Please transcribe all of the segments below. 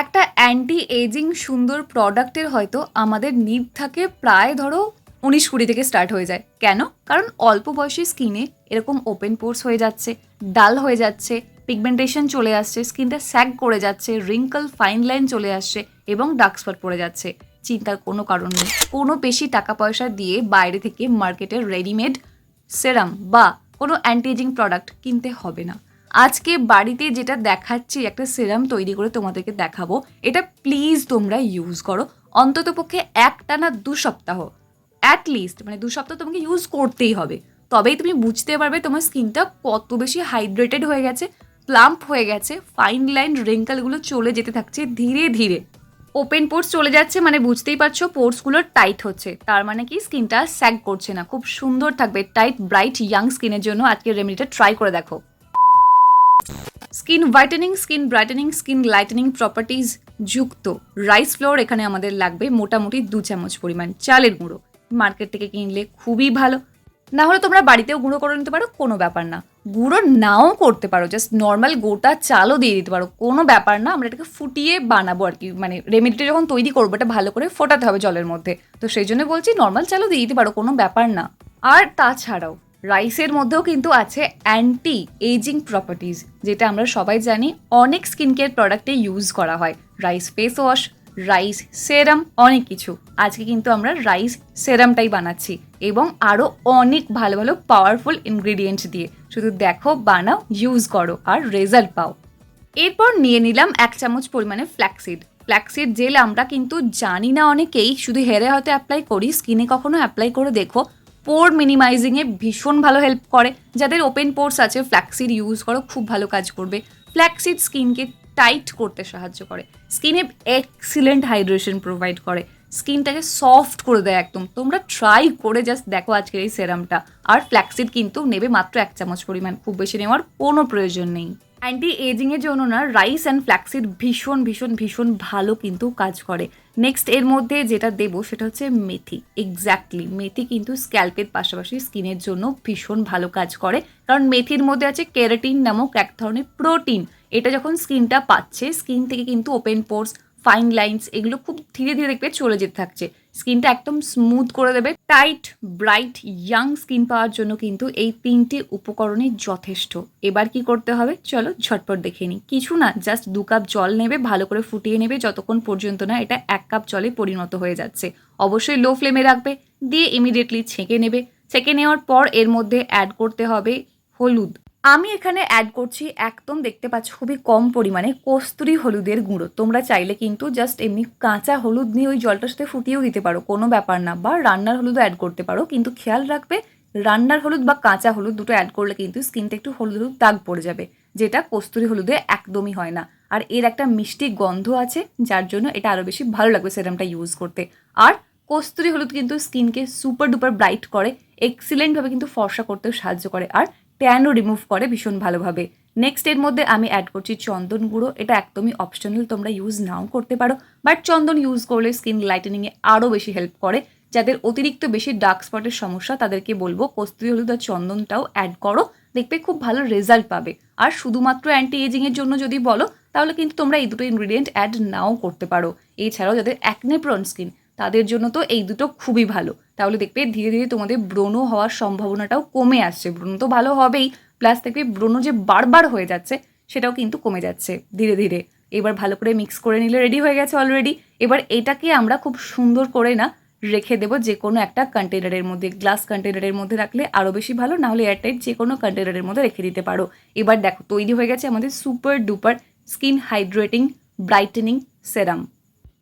একটা anti ageing সুন্দর প্রোডাক্টের হয়তো আমাদের নিড থাকে প্রায় ধরো 19-20 থেকে স্টার্ট হয়ে যায়। কেন? কারণ অল্প বয়সী স্কিনে এরকম ওপেন পোর্স হয়ে যাচ্ছে, ডাল হয়ে যাচ্ছে, পিগমেন্টেশন চলে আসছে, স্কিনটা স্যাগ করে যাচ্ছে, রিঙ্কল ফাইন লাইন চলে আসছে এবং ডার্ক স্পট পড়ে যাচ্ছে। চিন্তার কোনো কারণ নেই। কোনো বেশি টাকা পয়সা দিয়ে বাইরে থেকে মার্কেটের রেডিমেড সেরাম বা কোনো অ্যান্টি এজিং প্রোডাক্ট কিনতে হবে না। আজকে বাড়িতে যেটা দেখাচ্ছি একটা সেরাম তৈরি করে তোমাদেরকে দেখাবো, এটা প্লিজ তোমরা ইউজ করো অন্ততপক্ষে একটানা 2 সপ্তাহ, অ্যাটলিস্ট মানে 2 সপ্তাহ তোমাকে ইউজ করতেই হবে। তবেই তুমি বুঝতে পারবে তোমার স্কিনটা কত বেশি হাইড্রেটেড হয়ে গেছে, প্লাম্প হয়ে গেছে, ফাইন লাইন রিঙ্কেলগুলো চলে যেতে থাকছে ধীরে ধীরে। ওপেন পোর্স চলে যাচ্ছে মানে বুঝতেই পারছো পোর্সগুলো টাইট হচ্ছে, তার মানে কি স্কিনটা স্যাগ করছে না, খুব সুন্দর থাকবে টাইট ব্রাইট ইয়াং স্কিনের জন্য আজকের রেমেডিটা ট্রাই করে দেখো। Skin whitening, skin brightening, skin lightning properties যুক্ত রাইস ফ্লোর এখানে আমাদের লাগবে মোটামুটি 2 চামচ পরিমাণ চালের গুঁড়ো। মার্কেট থেকে কিনলে খুবই ভালো, না হলে তোমরা বাড়িতেও গুঁড়ো করে নিতে পারো, কোনো ব্যাপার না। গুঁড়ো নাও করতে পারো, জাস্ট নর্মাল গোটা চালও দিয়ে দিতে পারো, কোনো ব্যাপার না। আমরা এটাকে ফুটিয়ে বানাবো আর কি, মানে রেমেডিটা যখন তৈরি করবো এটা ভালো করে ফোটাতে হবে জলের মধ্যে, তো সেই জন্য বলছি নর্মাল চালও দিয়ে দিতে পারো, কোনো ব্যাপার না। আর তাছাড়াও রাইসের মধ্যেও কিন্তু আছে অ্যান্টি এজিং প্রপার্টিজ, যেটা আমরা সবাই জানি অনেক স্কিন কেয়ার প্রোডাক্টে ইউজ করা হয়। রাইস ফেস ওয়াশ, রাইস সেরাম, অনেক কিছু। আজকে কিন্তু আমরা রাইস সেরামটাই বানাচ্ছি এবং আরও অনেক ভালো ভালো পাওয়ারফুল ইনগ্রিডিয়েন্টস দিয়ে। শুধু দেখো, বানাও, ইউজ করো আর রেজাল্ট পাও। এরপর নিয়ে নিলাম 1 চামচ পরিমাণে ফ্ল্যাক্সিড। ফ্ল্যাক্সিড জেল আমরা কিন্তু জানি না অনেকেই, শুধু হেয়ারে হয়তো অ্যাপ্লাই করি, স্কিনে কখনো অ্যাপ্লাই করে দেখো, পোর মিনিমাইজিংয়ে ভীষণ ভালো হেল্প করে। যাদের ওপেন পোর্স আছে ফ্ল্যাক্সিড ইউজ করো, খুব ভালো কাজ করবে। ফ্ল্যাক্সিড স্কিনকে টাইট করতে সাহায্য করে, স্কিনে এক্সিলেন্ট হাইড্রেশন প্রোভাইড করে, স্কিনটাকে সফট করে দেয় একদম। তোমরা ট্রাই করে জাস্ট দেখো আজকের এই সেরামটা। আর ফ্ল্যাক্সিড কিন্তু নেবে মাত্র 1 চামচ পরিমাণ, খুব বেশি নেওয়ার কোনো প্রয়োজন নেই। অ্যান্টি এজিংয়ের জন্য না রাইস অ্যান্ড ফ্ল্যাক্সিড ভীষণ ভীষণ ভীষণ ভালো কিন্তু কাজ করে। নেক্সট এর মধ্যে যেটা দেবো সেটা হচ্ছে মেথি। এক্স্যাক্টলি, মেথি কিন্তু স্ক্যাল্পের পাশাপাশি স্কিনের জন্য ভীষণ ভালো কাজ করে, কারণ মেথির মধ্যে আছে কেরাটিন নামক এক ধরনের প্রোটিন। এটা যখন স্কিনটা পাচ্ছে, স্কিন থেকে কিন্তু ওপেন পোর্স, ফাইন লাইন্স এগুলো খুব ধীরে ধীরে দেখবে চলে যেতে থাকছে, স্কিনটা একদম স্মুথ করে দেবে। টাইট ব্রাইট ইয়াং স্কিন পাওয়ার জন্য কিন্তু এই 3টি উপকরণই যথেষ্ট। এবার কি করতে হবে চলো ঝটপট দেখে নিই। কিছু না, জাস্ট 2 কাপ জল নেবে, ভালো করে ফুটিয়ে নেবে যতক্ষণ পর্যন্ত না এটা 1 কাপ জলে পরিণত হয়ে যাচ্ছে। অবশ্যই লো ফ্লেমে রাখবে, দিয়ে ইমিডিয়েটলি ছেঁকে নেবে। ছেঁকে নেওয়ার পর এর মধ্যে অ্যাড করতে হবে হলুদ। আমি এখানে অ্যাড করছি একদম, দেখতে পাচ্ছ খুবই কম পরিমাণে, কস্তুরি হলুদের গুঁড়ো। তোমরা চাইলে কিন্তু জাস্ট এমনি কাঁচা হলুদ নিয়ে ওই জলটার সাথে ফুটিয়েও দিতে পারো, কোনো ব্যাপার না, বা রান্নার হলুদও অ্যাড করতে পারো, কিন্তু খেয়াল রাখবে রান্নার হলুদ বা কাঁচা হলুদ দুটো অ্যাড করলে কিন্তু স্কিনটা একটু হলুদ হলুদ দাগ পড়ে যাবে, যেটা কস্তুরি হলুদে একদমই হয় না। আর এর একটা মিষ্টি গন্ধ আছে, যার জন্য এটা আরও বেশি ভালো লাগবে সেরামটা ইউজ করতে। আর কস্তুরি হলুদ কিন্তু স্কিনকে সুপার ডুপার ব্রাইট করে, এক্সিলেন্টভাবে কিন্তু ফর্সা করতেও সাহায্য করে, আর ট্যানও রিমুভ করে ভীষণ ভালোভাবে। নেক্সট এর মধ্যে আমি অ্যাড করছি চন্দন গুঁড়ো। এটা একদমই অপশনাল, তোমরা ইউজ নাও করতে পারো, বাট চন্দন ইউজ করলে স্কিন লাইটেনিংয়ে আরও বেশি হেল্প করে। যাদের অতিরিক্ত বেশি ডার্ক স্পটের সমস্যা তাদেরকে বলবো কস্তুরি হলুদ আর চন্দনটাও অ্যাড করো, দেখবে খুব ভালো রেজাল্ট পাবে। আর শুধুমাত্র অ্যান্টি এজিংয়ের জন্য যদি বলো তাহলে কিন্তু তোমরা এই দুটো ইনগ্রিডিয়েন্ট অ্যাড নাও করতে পারো। এছাড়াও যাদের অ্যাকনে প্রন স্কিন তাদের জন্য তো এই দুটো খুবই ভালো। তাহলে দেখবে ধীরে ধীরে তোমাদের ব্রণ হওয়ার সম্ভাবনাটাও কমে আসছে। ব্রণ তো ভালো হবেই, প্লাস দেখবে ব্রণ যে বারবার হয়ে যাচ্ছে সেটাও কিন্তু কমে যাচ্ছে ধীরে ধীরে। এবার ভালো করে মিক্স করে নিলে রেডি হয়ে গেছে অলরেডি। এবার এটাকে আমরা খুব সুন্দর করে না রেখে দেবো যে কোনো একটা কন্টেনারের মধ্যে, গ্লাস কন্টেনারের মধ্যে রাখলে আরও বেশি ভালো, না হলে এয়ারটাইট যে কোনো কন্টেনারের মধ্যে রেখে দিতে পারো। এবার দেখো তৈরি হয়ে গেছে আমাদের super duper skin hydrating brightening serum.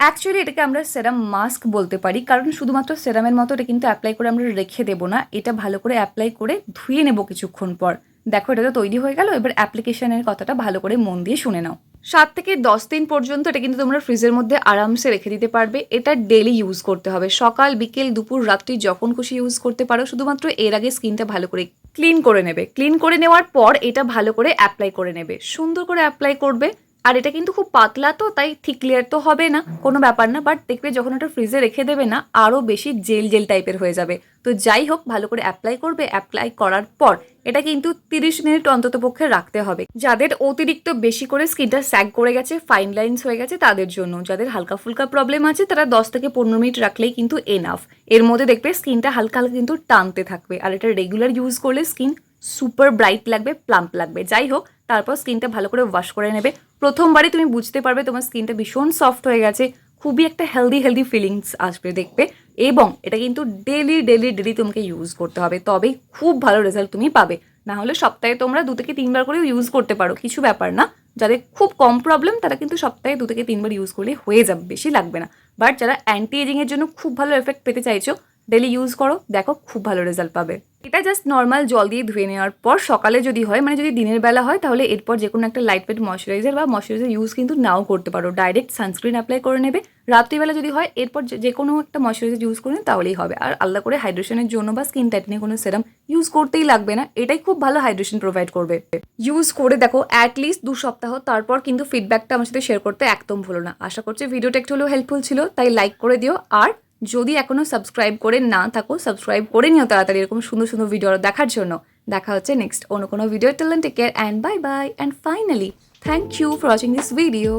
Actually এটাকে আমরা সেরাম মাস্ক বলতে পারি, কারণ শুধুমাত্র সেরামের মতো এটা কিন্তু অ্যাপ্লাই করে আমরা রেখে দেবো না, এটা ভালো করে অ্যাপ্লাই করে ধুয়ে নেবো কিছুক্ষণ পর। দেখো এটা তো তৈরি হয়ে গেল। এবার অ্যাপ্লিকেশনের কথাটা ভালো করে মন দিয়ে শুনে নাও। 7 থেকে 10 দিন পর্যন্ত এটা কিন্তু তোমরা ফ্রিজের মধ্যে আরামসে রেখে দিতে পারবে। এটা ডেলি ইউজ করতে হবে, সকাল বিকেল দুপুর রাত্রি যখন খুশি ইউজ করতে পারো। শুধুমাত্র এর আগে স্কিনটা ভালো করে ক্লিন করে নেবে। ক্লিন করে নেওয়ার পর এটা ভালো করে অ্যাপ্লাই করে নেবে, সুন্দর করে অ্যাপ্লাই করবে। আর এটা কিন্তু খুব পাতলা, তো তাই থিক লেয়ার তো হবে না, কোনো ব্যাপার না। বাট দেখবে যখন ওটা ফ্রিজে রেখে দেবে না, আরও বেশি জেল জেল টাইপের হয়ে যাবে। তো যাই হোক, ভালো করে অ্যাপ্লাই করবে। অ্যাপ্লাই করার পর এটা কিন্তু 30 মিনিট অন্তত পক্ষে রাখতে হবে। যাদের অতিরিক্ত বেশি করে স্কিনটা স্যাগ করে গেছে, ফাইন লাইন্স হয়ে গেছে, তাদের জন্য। যাদের হালকা ফুলকা প্রবলেম আছে তারা 10 থেকে 15 মিনিট রাখলেই কিন্তু এনাফ। এর মধ্যে দেখবে স্কিনটা হালকা হালকা কিন্তু টানতে থাকবে। আর এটা রেগুলার ইউজ করলে স্কিন সুপার ব্রাইট লাগবে, প্লাম্প লাগবে। যাই হোক, তারপর স্কিনটা ভালো করে ওয়াশ করে নেবে। প্রথমবারই তুমি বুঝতে পারবে তোমার স্কিনটা ভীষণ সফট হয়ে গেছে, খুবই একটা হেলদি ফিলিংস আসবে দেখবে। এবং এটা কিন্তু ডেলি তোমাকে ইউজ করতে হবে, তবেই খুব ভালো রেজাল্ট তুমি পাবে। না হলে সপ্তাহে তোমরা 2 থেকে 3 বার করেও ইউজ করতে পারো, কিছু ব্যাপার না। যাদের খুব কম প্রবলেম তারা কিন্তু সপ্তাহে 2 থেকে 3 বার ইউজ করলে হয়ে যাবে, বেশি লাগবে না। বাট যারা অ্যান্টি এজিংয়ের জন্য খুব ভালো এফেক্ট পেতে চাইছো, ডেলি ইউজ করো, দেখো খুব ভালো রেজাল্ট পাবে। এটা জাস্ট নর্মাল জল দিয়ে ধুয়ে নেওয়ার পর সকালে যদি হয়, মানে যদি দিনের বেলা হয়, তাহলে এরপর যে কোনো একটা লাইট ওয়েট ময়শ্চারাইজার বা ময়শ্চারাইজার ইউজ কিন্তু নাও করতে পারো, ডাইরেক্ট সানস্ক্রিন অ্যাপ্লাই করে নেবে। রাত্রিবেলা যদি হয়, এরপর যে কোনো একটা ময়শ্চারাইজার ইউজ করে তাহলেই হবে। আর আলাদা করে হাইড্রেশনের জন্য বা স্কিন টাইটনিং কোনো সেরাম ইউজ করতেই লাগবে না, এটাই খুব ভালো হাইড্রেশন প্রোভাইড করবে। ইউজ করে দেখো অ্যাটলিস্ট 2 সপ্তাহ, তারপর কিন্তু ফিডব্যাকটা আমার সাথে শেয়ার করতে একদম ভুলো না। আশা করছি ভিডিওটা একটু হলেও হেল্পফুল ছিল, তাই লাইক করে দিও। আর যদি এখনো সাবস্ক্রাইব করে না থাকো, সাবস্ক্রাইব করে নিও তাড়াতাড়ি, এরকম সুন্দর সুন্দর ভিডিও দেখার জন্য। দেখা হচ্ছে নেক্সট অন্য কোনো video. Till then take care and bye bye. And finally thank you for watching this video.